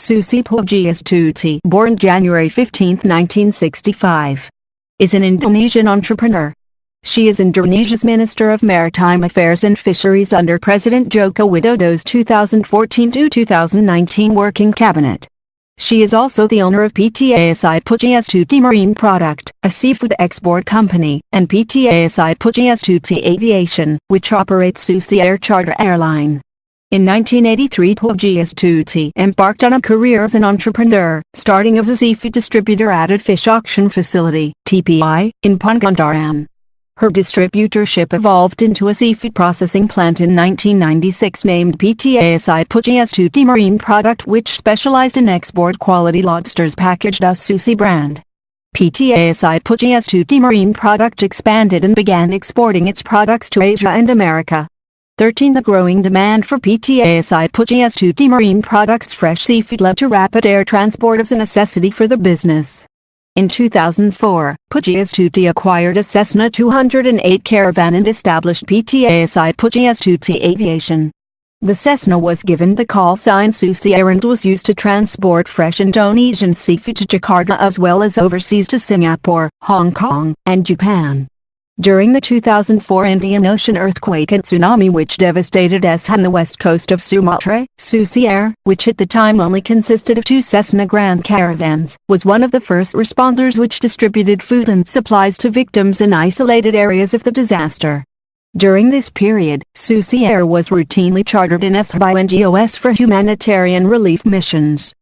Susi Pudjiastuti, born January 15, 1965, is an Indonesian entrepreneur. She is Indonesia's Minister of Maritime Affairs and Fisheries under President Joko Widodo's 2014-2019 Working Cabinet. She is also the owner of ASI Pudjiastuti Marine Product, a seafood export company, and ASI Pudjiastuti Aviation, which operates Susi Air charter airline. In 1983, Pudjiastuti embarked on a career as an entrepreneur, starting as a seafood distributor at a fish auction facility, TPI, in Pangandaran. Her distributorship evolved into a seafood processing plant in 1996 named ASI Pudjiastuti Marine Product, which specialized in export-quality lobsters packaged as Susi Brand. ASI Pudjiastuti Marine Product expanded and began exporting its products to Asia and America. 13. The growing demand for ASI Pudjiastuti Marine Products fresh seafood led to rapid air transport as a necessity for the business. In 2004, Pudjiastuti acquired a Cessna 208 Caravan and established ASI Pudjiastuti Aviation. The Cessna was given the call sign Susi Air and was used to transport fresh Indonesian seafood to Jakarta as well as overseas to Singapore, Hong Kong, and Japan. During the 2004 Indian Ocean earthquake and tsunami which devastated ASI on the west coast of Sumatra, Susi Air, which at the time only consisted of 2 Cessna Grand Caravans, was one of the first responders which distributed food and supplies to victims in isolated areas of the disaster. During this period, Susi Air was routinely chartered in ASI by NGOs for humanitarian relief missions.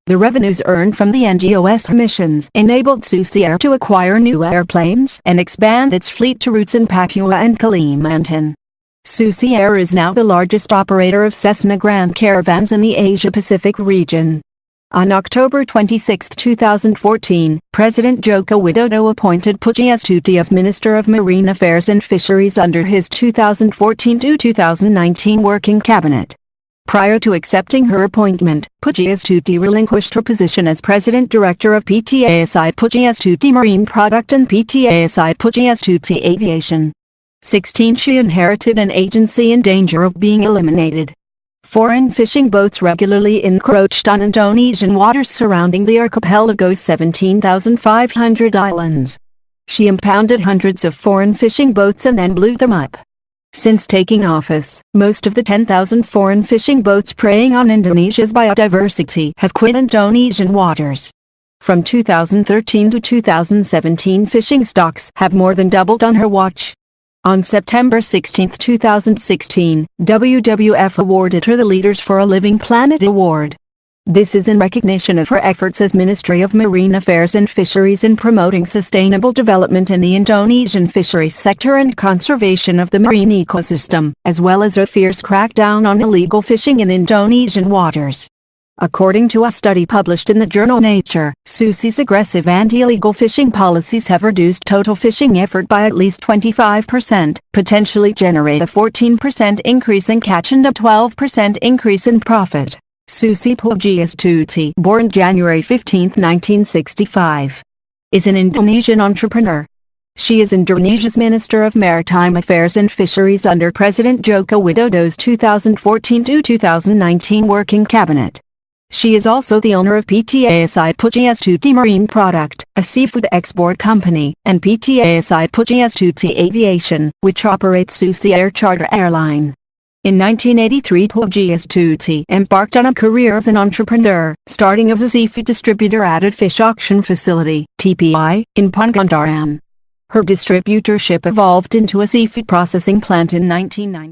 The revenues earned from the NGOs missions enabled Susi Air to acquire new airplanes and expand its fleet to routes in Papua and Kalimantan. Susi Air is now the largest operator of Cessna Grand Caravans in the Asia-Pacific region. On October 26, 2014, President Joko Widodo appointed Pudjiastuti as Minister of Marine Affairs and Fisheries under his 2014-2019 Working Cabinet. Prior to accepting her appointment, Pudjiastuti relinquished her position as President Director of ASI Pudjiastuti Marine Product and ASI Pudjiastuti Aviation. 16. She inherited an agency in danger of being eliminated. Foreign fishing boats regularly encroached on Indonesian waters surrounding the archipelago's 17,500 islands. She impounded hundreds of foreign fishing boats and then blew them up. Since taking office, most of the 10,000 foreign fishing boats preying on Indonesia's biodiversity have quit Indonesian waters. From 2013 to 2017, fishing stocks have more than doubled on her watch. On September 16, 2016, WWF awarded her the Leaders for a Living Planet Award. This is in recognition of her efforts as Ministry of Marine Affairs and Fisheries in promoting sustainable development in the Indonesian fisheries sector and conservation of the marine ecosystem, as well as a fierce crackdown on illegal fishing in Indonesian waters. According to a study published in the journal Nature, Susi's aggressive anti-illegal fishing policies have reduced total fishing effort by at least 25%, potentially generate a 14% increase in catch and a 12% increase in profit. Susi Pudjiastuti, born January 15, 1965, is an Indonesian entrepreneur. She is Indonesia's Minister of Maritime Affairs and Fisheries under President Joko Widodo's 2014-2019 Working Cabinet. She is also the owner of ASI Pudjiastuti Marine Product, a seafood export company, and ASI Pudjiastuti Aviation, which operates Susi Air charter airline. In 1983, Pudjiastuti embarked on a career as an entrepreneur, starting as a seafood distributor at a fish auction facility, TPI, in Pangandaran. Her distributorship evolved into a seafood processing plant in 1990.